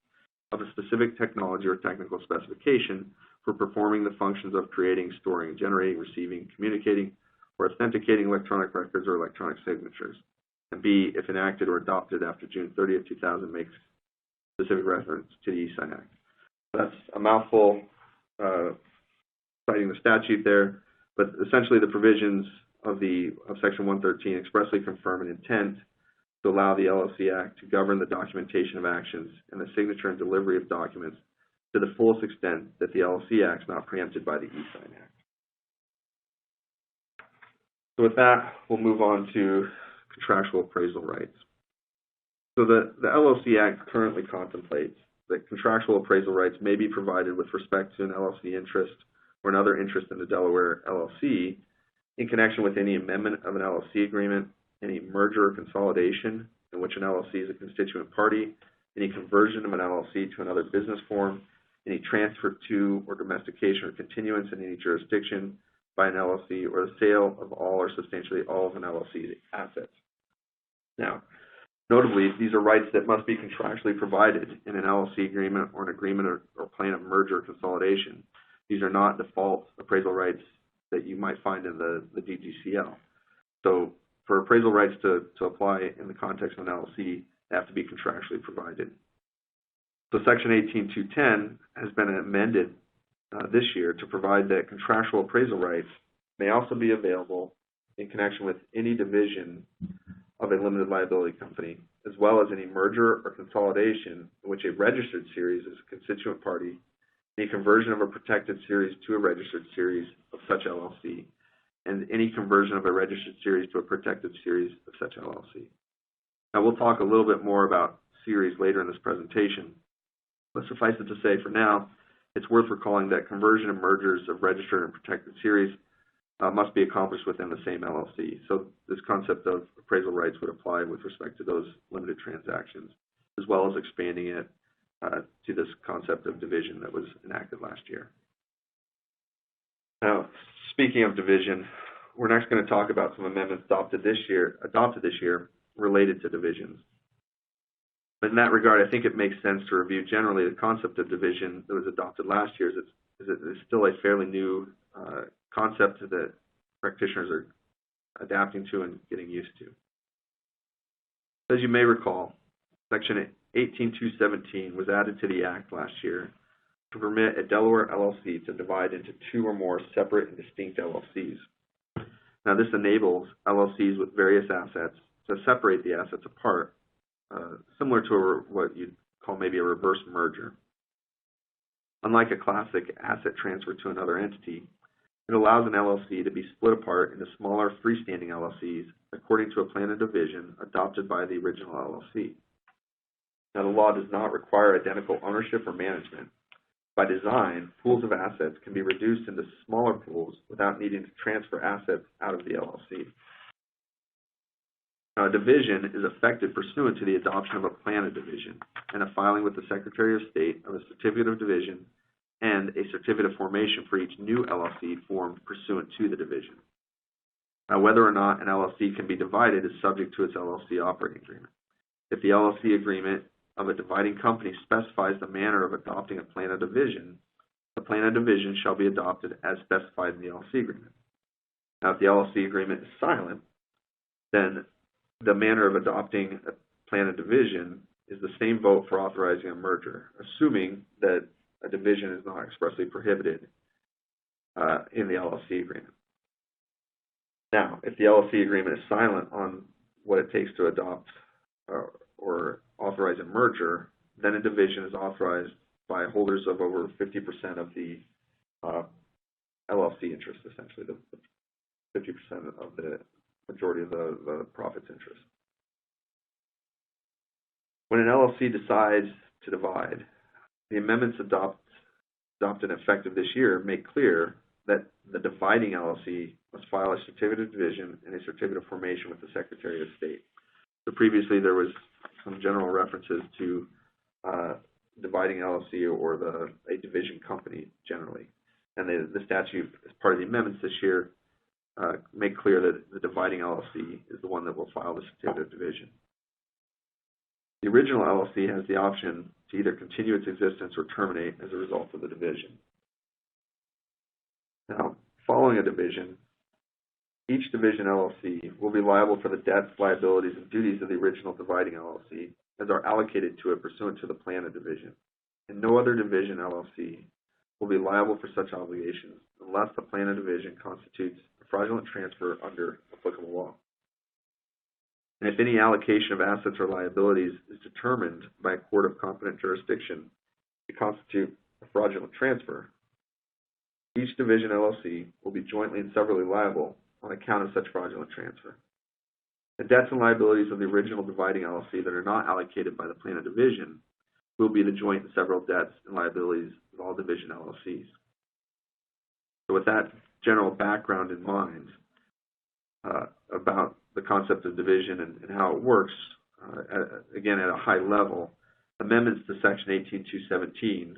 of a specific technology or technical specification for performing the functions of creating, storing, generating, receiving, communicating, or authenticating electronic records or electronic signatures. And B, if enacted or adopted after June 30th, 2000, makes specific reference to the e-Sign Act. That's a mouthful citing the statute there, but essentially the provisions of Section 113 expressly confirm an intent to allow the LLC Act to govern the documentation of actions and the signature and delivery of documents to the fullest extent that the LLC Act is not preempted by the e-Sign Act. So with that, we'll move on to contractual appraisal rights. So the LLC Act currently contemplates that contractual appraisal rights may be provided with respect to an LLC interest or another interest in the Delaware LLC in connection with any amendment of an LLC agreement, any merger or consolidation in which an LLC is a constituent party, any conversion of an LLC to another business form, any transfer to or domestication or continuance in any jurisdiction, by an LLC or the sale of all or substantially all of an LLC's assets. Now, notably, these are rights that must be contractually provided in an LLC agreement or an agreement or plan of merger or consolidation. These are not default appraisal rights that you might find in the DGCL. So for appraisal rights to apply in the context of an LLC, they have to be contractually provided. So Section 18.210 has been amended this year to provide that contractual appraisal rights may also be available in connection with any division of a limited liability company, as well as any merger or consolidation in which a registered series is a constituent party, any conversion of a protected series to a registered series of such LLC, and any conversion of a registered series to a protected series of such LLC. Now, we'll talk a little bit more about series later in this presentation, but suffice it to say for now, it's worth recalling that conversion and mergers of registered and protected series must be accomplished within the same LLC. So this concept of appraisal rights would apply with respect to those limited transactions, as well as expanding it to this concept of division that was enacted last year. Now, speaking of division, we're next going to talk about some amendments adopted this year related to divisions. But in that regard, I think it makes sense to review generally the concept of division that was adopted last year, as it's still a fairly new concept that practitioners are adapting to and getting used to. As you may recall, Section 18.217 was added to the Act last year to permit a Delaware LLC to divide into two or more separate and distinct LLCs. Now, this enables LLCs with various assets to separate the assets apart, similar to what you'd call maybe a reverse merger. Unlike a classic asset transfer to another entity, it allows an LLC to be split apart into smaller freestanding LLCs according to a plan of division adopted by the original LLC. Now, the law does not require identical ownership or management. By design, pools of assets can be reduced into smaller pools without needing to transfer assets out of the LLC. Now, a division is effected pursuant to the adoption of a plan of division and a filing with the Secretary of State of a certificate of division and a certificate of formation for each new LLC formed pursuant to the division. Now, whether or not an LLC can be divided is subject to its LLC operating agreement. If the LLC agreement of a dividing company specifies the manner of adopting a plan of division, the plan of division shall be adopted as specified in the LLC agreement. Now, if the LLC agreement is silent, then the manner of adopting a plan of division is the same vote for authorizing a merger, assuming that a division is not expressly prohibited in the LLC agreement. Now, if the LLC agreement is silent on what it takes to adopt or authorize a merger, then a division is authorized by holders of over 50% of the LLC interest, essentially, the 50% of the majority of the profits interest. When an LLC decides to divide, the amendments adopted and effective this year make clear that the dividing LLC must file a certificate of division and a certificate of formation with the Secretary of State. So previously there was some general references to dividing LLC or a division company generally. And the statute, as part of the amendments this year, make clear that the dividing LLC is the one that will file the certificate of division. The original LLC has the option to either continue its existence or terminate as a result of the division. Now, following a division, each division LLC will be liable for the debts, liabilities, and duties of the original dividing LLC as are allocated to it pursuant to the plan of division. And no other division LLC will be liable for such obligations unless the plan of division constitutes a fraudulent transfer under applicable law. And if any allocation of assets or liabilities is determined by a court of competent jurisdiction to constitute a fraudulent transfer, each division LLC will be jointly and severally liable on account of such fraudulent transfer. The debts and liabilities of the original dividing LLC that are not allocated by the plan of division will be the joint and several debts and liabilities of all division LLCs. So with that general background in mind about the concept of division and how it works, again at a high level, amendments to Section 18.217,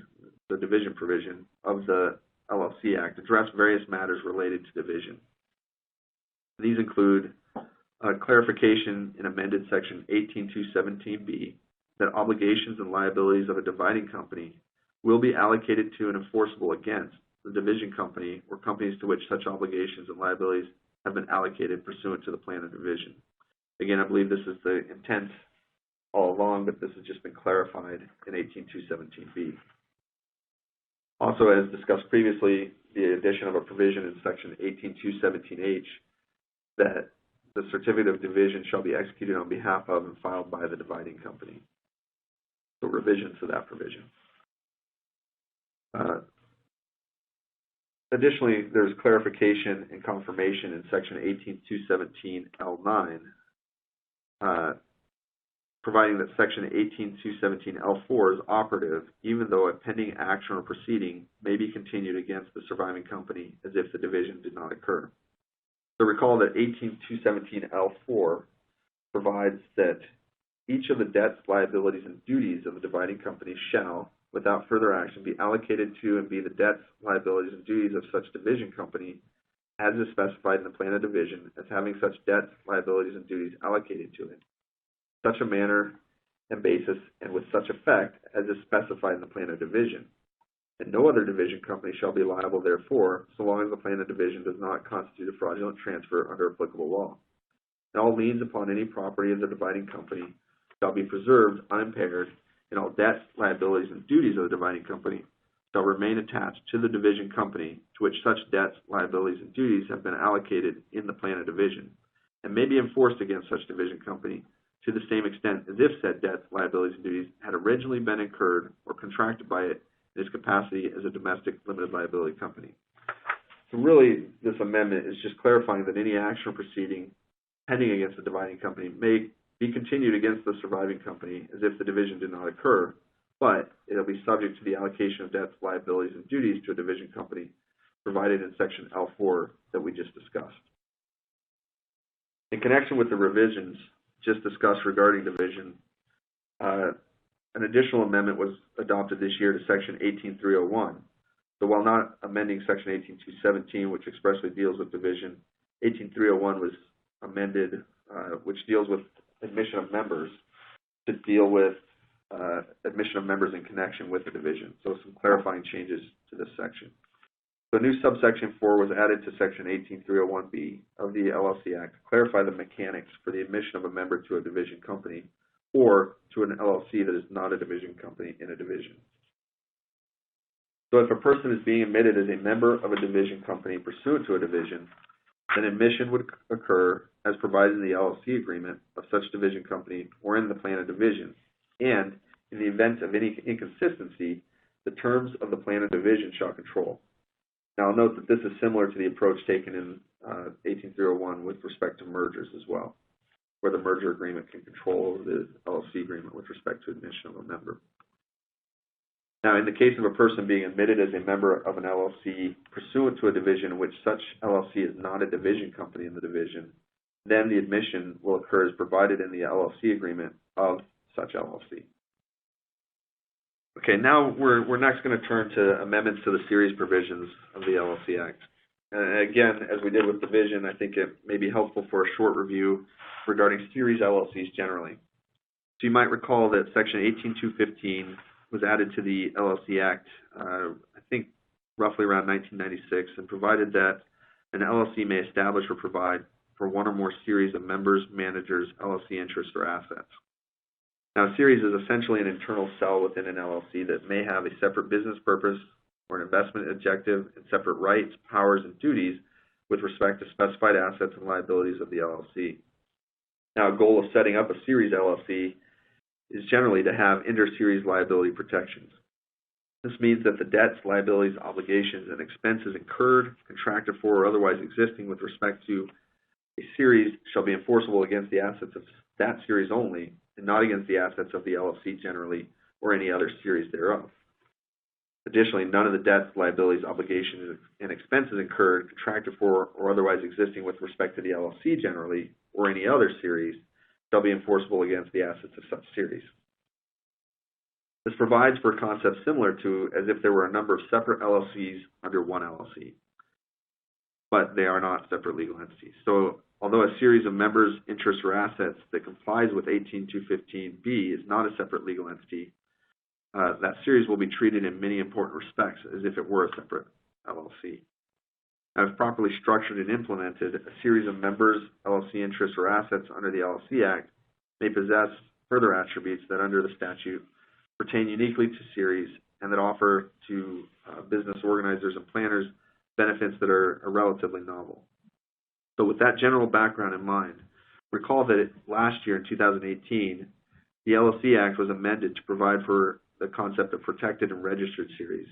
the division provision of the LLC Act address various matters related to division. These include clarification in amended Section 18217B that obligations and liabilities of a dividing company will be allocated to and enforceable against the division company or companies to which such obligations and liabilities have been allocated pursuant to the plan of division. Again, I believe this is the intent all along, but this has just been clarified in 18217B. Also, as discussed previously, the addition of a provision in Section 18217H that the certificate of division shall be executed on behalf of and filed by the dividing company. So revisions to that provision. Additionally, there's clarification and confirmation in Section 18217L9, providing that Section 18217L4 is operative even though a pending action or proceeding may be continued against the surviving company as if the division did not occur. So recall that 18217L4 provides that each of the debts, liabilities, and duties of the dividing company shall, without further action, be allocated to and be the debts, liabilities, and duties of such division company as is specified in the plan of division as having such debts, liabilities, and duties allocated to it, such a manner and basis, and with such effect as is specified in the plan of division. And no other division company shall be liable therefore, so long as the plan of division does not constitute a fraudulent transfer under applicable law. And all liens upon any property of the dividing company shall be preserved unimpaired, and all debts, liabilities, and duties of the dividing company shall remain attached to the division company to which such debts, liabilities, and duties have been allocated in the plan of division, and may be enforced against such division company to the same extent as if said debts, liabilities, and duties had originally been incurred or contracted by it in its capacity as a domestic limited liability company. So really, this amendment is just clarifying that any action or proceeding pending against the dividing company may be continued against the surviving company as if the division did not occur, but it will be subject to the allocation of debts, liabilities, and duties to a division company provided in Section L4 that we just discussed. In connection with the revisions just discussed regarding division, an additional amendment was adopted this year to Section 18301. So while not amending Section 18217, which expressly deals with division, 18301 was amended, which deals with admission of members, to deal with admission of members in connection with the division. So some clarifying changes to this section. The new subsection 4 was added to Section 18301B of the LLC Act to clarify the mechanics for the admission of a member to a division company or to an LLC that is not a division company in a division. So if a person is being admitted as a member of a division company pursuant to a division, then admission would occur as provided in the LLC agreement of such division company or in the plan of division. And in the event of any inconsistency, the terms of the plan of division shall control. Now, I'll note that this is similar to the approach taken in 18301 with respect to mergers as well, where the merger agreement can control over the LLC agreement with respect to admission of a member. Now, in the case of a person being admitted as a member of an LLC pursuant to a division in which such LLC is not a division company in the division, then the admission will occur as provided in the LLC agreement of such LLC. Okay, now we're next going to turn to amendments to the series provisions of the LLC Act. And again, as we did with division, I think it may be helpful for a short review regarding series LLCs generally. So you might recall that Section 18215 was added to the LLC Act, I think roughly around 1996, and provided that an LLC may establish or provide for one or more series of members, managers, LLC interests, or assets. Now, a series is essentially an internal cell within an LLC that may have a separate business purpose or an investment objective and separate rights, powers, and duties with respect to specified assets and liabilities of the LLC. Now, a goal of setting up a series LLC is generally to have inter-series liability protections. This means that the debts, liabilities, obligations, and expenses incurred, contracted for, or otherwise existing with respect to a series shall be enforceable against the assets of that series only, and not against the assets of the LLC generally or any other series thereof. Additionally, none of the debts, liabilities, obligations, and expenses incurred, contracted for, or otherwise existing with respect to the LLC generally or any other series shall be enforceable against the assets of such series. This provides for a concept similar to as if there were a number of separate LLCs under one LLC, but they are not separate legal entities. So although a series of members, interests, or assets that complies with 18215B is not a separate legal entity, that series will be treated in many important respects as if it were a separate LLC. Now, if properly structured and implemented, a series of members, LLC interests, or assets under the LLC Act may possess further attributes that under the statute pertain uniquely to series and that offer to business organizers and planners benefits that are relatively novel. So with that general background in mind, recall that last year in 2018, the LLC Act was amended to provide for the concept of protected and registered series.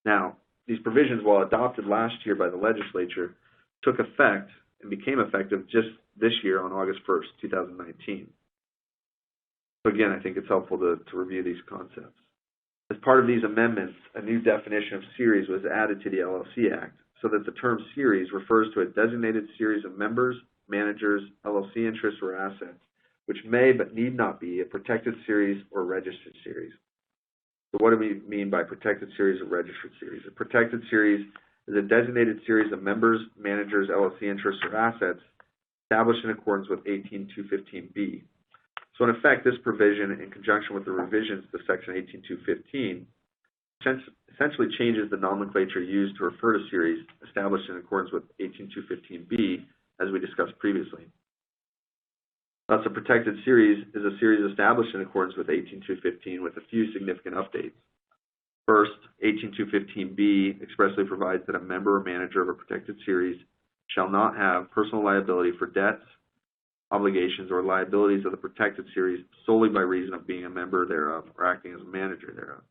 Now, these provisions, while adopted last year by the legislature, took effect and became effective just this year on August 1st, 2019. So again, I think it's helpful to review these concepts. As part of these amendments, a new definition of series was added to the LLC Act so that the term series refers to a designated series of members, managers, LLC interests, or assets, which may but need not be a protected series or registered series. So what do we mean by protected series or registered series? A protected series is a designated series of members, managers, LLC interests, or assets established in accordance with 18215B. So in effect, this provision, in conjunction with the revisions to Section 18215, essentially changes the nomenclature used to refer to series established in accordance with 18215B, as we discussed previously. Thus, a protected series is a series established in accordance with 18215 with a few significant updates. First, 18215B expressly provides that a member or manager of a protected series shall not have personal liability for debts, obligations, or liabilities of the protected series solely by reason of being a member thereof or acting as a manager thereof.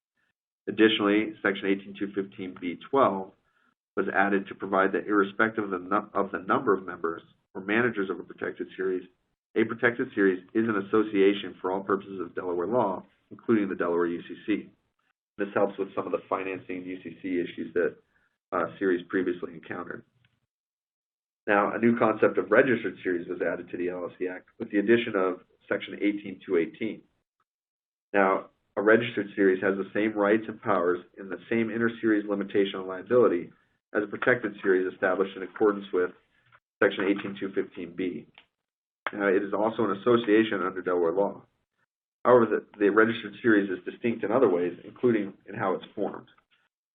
Additionally, Section 18215B12 was added to provide that irrespective of the number of members or managers of a protected series is an association for all purposes of Delaware law, including the Delaware UCC. This helps with some of the financing UCC issues that series previously encountered. Now, a new concept of registered series was added to the LLC Act with the addition of Section 18218. Now, a registered series has the same rights and powers in the same inter-series limitation on liability as a protected series established in accordance with Section 18215B. Now, it is also an association under Delaware law. However, the registered series is distinct in other ways, including in how it's formed.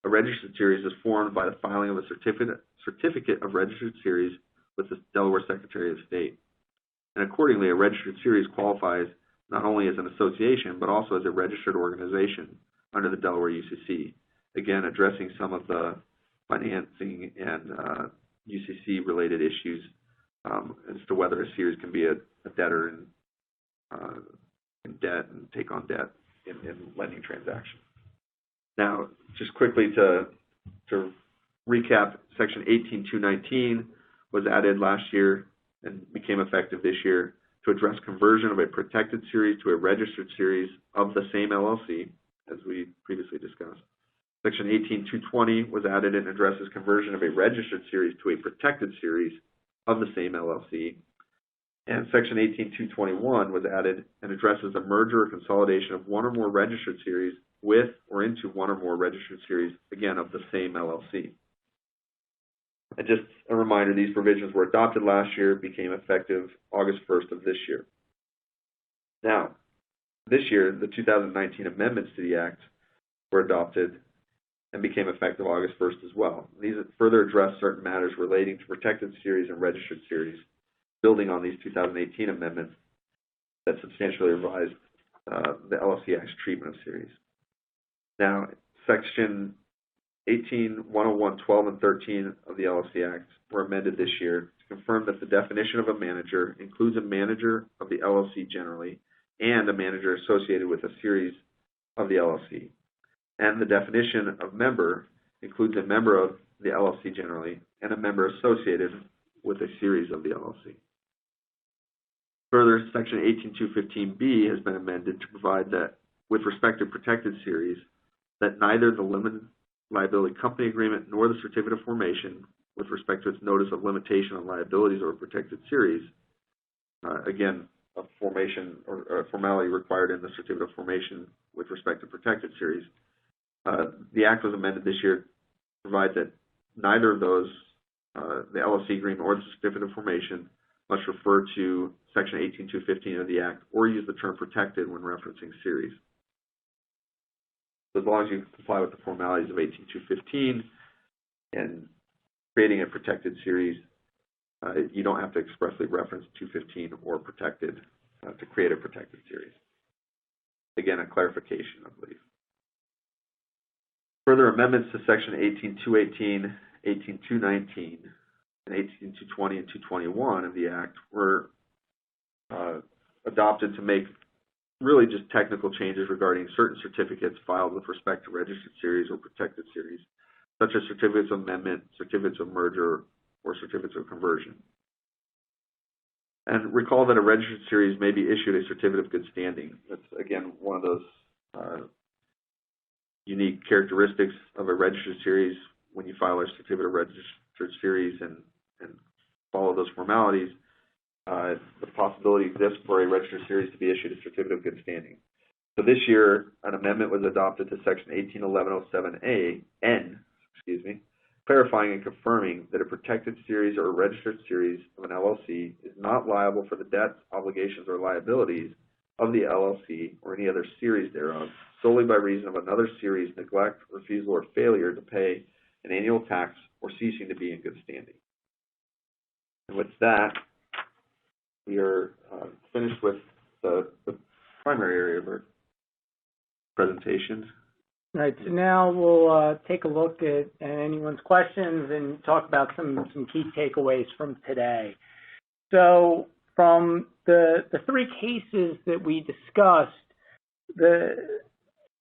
A registered series is formed by the filing of a certificate of registered series with the Delaware Secretary of State. And accordingly, a registered series qualifies not only as an association, but also as a registered organization under the Delaware UCC, again, addressing some of the financing and UCC-related issues as to whether a series can be a debtor in debt and take on debt in lending transactions. Now, just quickly to recap, Section 18219 was added last year and became effective this year to address conversion of a protected series to a registered series of the same LLC, as we previously discussed. Section 18220 was added and addresses conversion of a registered series to a protected series of the same LLC. And Section 18221 was added and addresses a merger or consolidation of one or more registered series with or into one or more registered series, again, of the same LLC. And just a reminder, these provisions were adopted last year, became effective August 1st of this year. Now, this year, the 2019 amendments to the Act were adopted and became effective August 1st as well. These further address certain matters relating to protected series and registered series, building on these 2018 amendments that substantially revised the LLC Act's treatment of series. Now, Section 18-101-12 and 13 of the LLC Act were amended this year to confirm that the definition of a manager includes a manager of the LLC generally and a manager associated with a series of the LLC. And the definition of member includes a member of the LLC generally and a member associated with a series of the LLC. Further, Section 18215B has been amended to provide that with respect to protected series, that neither the limited liability company agreement nor the certificate of formation with respect to its notice of limitation on liabilities or protected series, again, of formation or formality required in the certificate of formation with respect to protected series. The Act was amended this year to provide that neither of those, the LLC agreement or the certificate of formation, must refer to Section 18215 of the Act or use the term protected when referencing series. So as long as you comply with the formalities of 18215 and creating a protected series, you don't have to expressly reference 215 or protected to create a protected series. Again, a clarification, I believe. Further amendments to Section 18218, 18219, and 18220 and 221 of the Act were adopted to make really just technical changes regarding certain certificates filed with respect to registered series or protected series, such as certificates of amendment, certificates of merger, or certificates of conversion. And recall that a registered series may be issued a certificate of good standing. That's, again, one of those unique characteristics of a registered series. When you file a certificate of registered series and follow those formalities, the possibility exists for a registered series to be issued a certificate of good standing. So this year, an amendment was adopted to Section 181107N, clarifying and confirming that a protected series or a registered series of an LLC is not liable for the debts, obligations, or liabilities of the LLC or any other series thereof solely by reason of another series' neglect, refusal, or failure to pay an annual tax or ceasing to be in good standing. And with that, we are finished with the primary area of our presentation. All right, so now we'll take a look at anyone's questions and talk about some key takeaways from today. So from the three cases that we discussed, the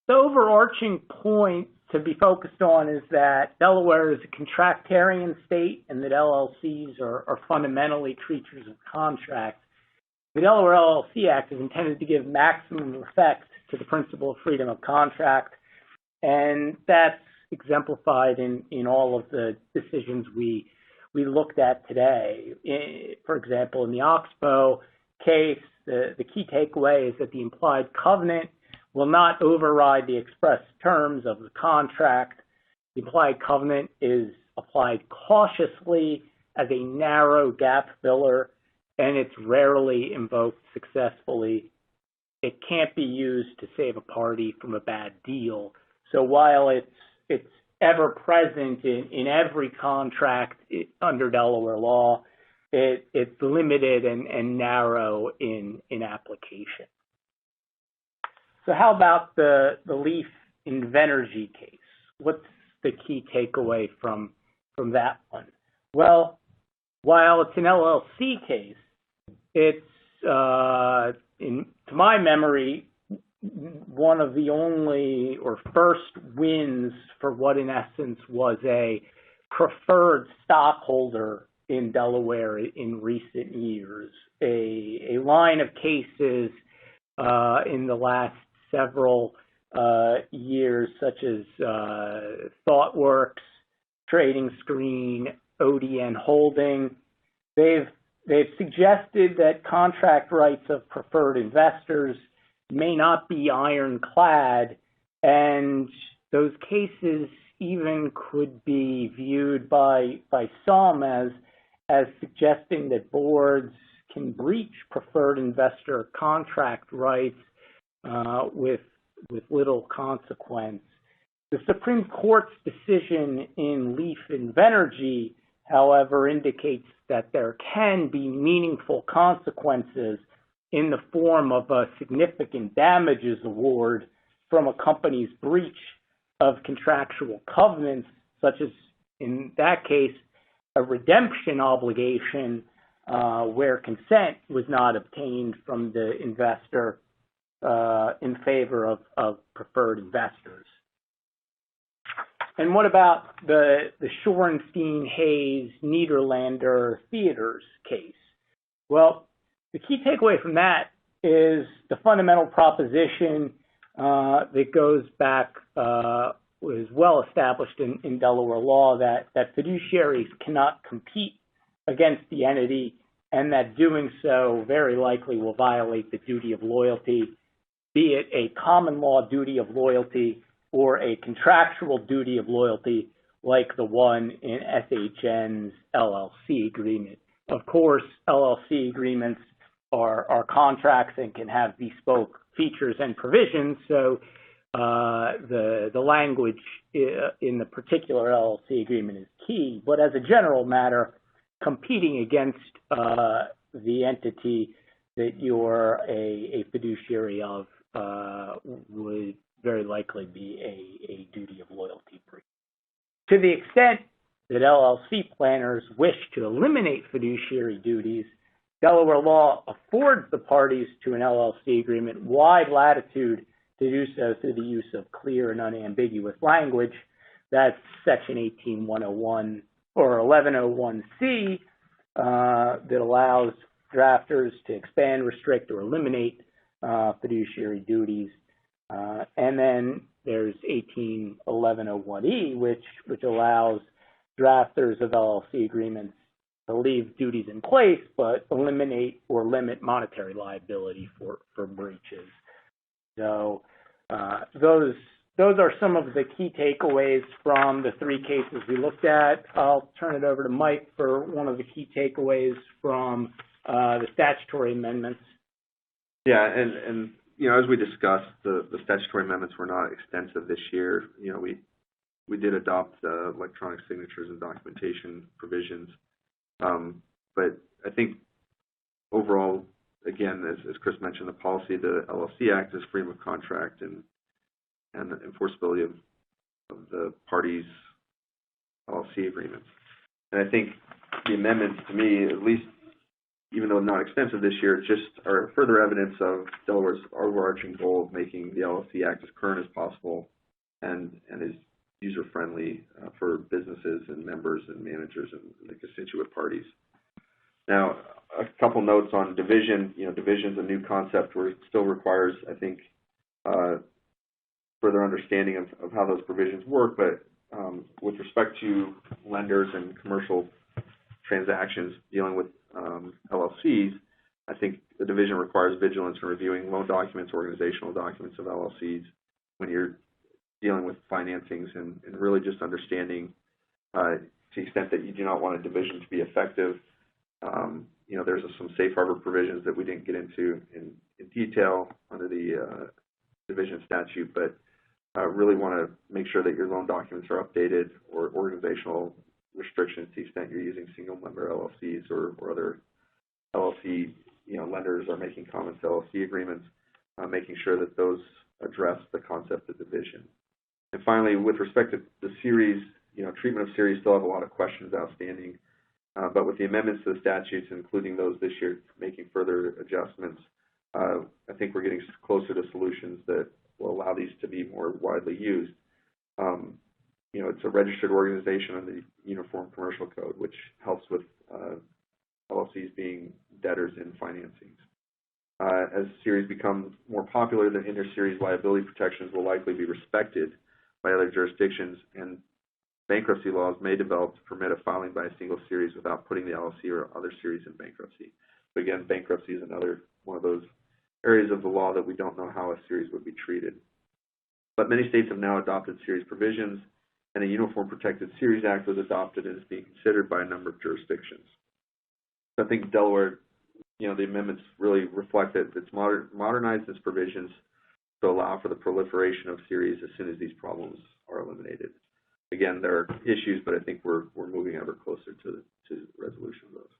overarching point to be focused on is that Delaware is a contractarian state and that LLCs are fundamentally creatures of contract. The Delaware LLC Act is intended to give maximum effect to the principle of freedom of contract, and that's exemplified in all of the decisions we looked at today. For example, in the Oxbow case, the key takeaway is that the implied covenant will not override the express terms of the contract. The implied covenant is applied cautiously as a narrow gap filler, and it's rarely invoked successfully. It can't be used to save a party from a bad deal. So while it's ever present in every contract under Delaware law, it's limited and narrow in application. So how about the Leaf Invenergy case? What's the key takeaway from that one? Well, while it's an LLC case, it's, to my memory, one of the only or first wins for what in essence was a preferred stockholder in Delaware in recent years. A line of cases in the last several years, such as ThoughtWorks, Trading Screen, ODN Holding, they've suggested that contract rights of preferred investors may not be ironclad, and those cases even could be viewed by some as suggesting that boards can breach preferred investor contract rights with little consequence. The Supreme Court's decision in Leaf Invenergy, however, indicates that there can be meaningful consequences in the form of a significant damages award from a company's breach of contractual covenants, such as, in that case, a redemption obligation where consent was not obtained from the investor in favor of preferred investors. And what about the Shorenstein-Hayes Niederlander Theaters case? Well, the key takeaway from that is the fundamental proposition that goes back, was well established in Delaware law, that fiduciaries cannot compete against the entity and that doing so very likely will violate the duty of loyalty, be it a common law duty of loyalty or a contractual duty of loyalty like the one in SHN's LLC agreement. Of course, LLC agreements are contracts and can have bespoke features and provisions, so the language in the particular LLC agreement is key. But as a general matter, competing against the entity that you're a fiduciary of would very likely be a duty of loyalty breach. To the extent that LLC planners wish to eliminate fiduciary duties, Delaware law affords the parties to an LLC agreement wide latitude to do so through the use of clear and unambiguous language. That's Section 18101 or 1101C that allows drafters to expand, restrict, or eliminate fiduciary duties. And then there's 18101E, which allows drafters of LLC agreements to leave duties in place, but eliminate or limit monetary liability for breaches. So those are some of the key takeaways from the three cases we looked at. I'll turn it over to Mike for one of the key takeaways from the statutory amendments. Yeah, and you know, as we discussed, the statutory amendments were not extensive this year. You know, we did adopt electronic signatures and documentation provisions, but I think overall, again, as Chris mentioned, the policy of the LLC Act is freedom of contract and the enforceability of the parties' LLC agreements. And I think the amendments, to me, at least, even though not extensive this year, just are further evidence of Delaware's overarching goal of making the LLC Act as current as possible and is user-friendly for businesses and members and managers and the constituent parties. Now, a couple notes on division. You know, division is a new concept where it still requires, I think, further understanding of how those provisions work, but with respect to lenders and commercial transactions dealing with LLCs, I think the division requires vigilance in reviewing loan documents, organizational documents of LLCs when you're dealing with financings and really just understanding to the extent that you do not want a division to be effective. You know, there's some safe harbor provisions that we didn't get into in detail under the division statute, but really want to make sure that your loan documents are updated or organizational restrictions to the extent you're using single member LLCs or other LLC, you know, lenders are making comments to LLC agreements, making sure that those address the concept of division. And finally, with respect to the series, you know, treatment of series still have a lot of questions outstanding, but with the amendments to the statutes, including those this year, making further adjustments, I think we're getting closer to solutions that will allow these to be more widely used. You know, it's a registered organization under the Uniform Commercial Code, which helps with LLCs being debtors in financings. As series becomes more popular, the inter-series liability protections will likely be respected by other jurisdictions, and bankruptcy laws may develop to permit a filing by a single series without putting the LLC or other series in bankruptcy. So again, bankruptcy is another one of those areas of the law that we don't know how a series would be treated. But many states have now adopted series provisions, and a Uniform Protected Series Act was adopted and is being considered by a number of jurisdictions. So I think Delaware, you know, the amendments really reflect that it's modernized its provisions to allow for the proliferation of series as soon as these problems are eliminated. Again, there are issues, but I think we're moving ever closer to resolution of those.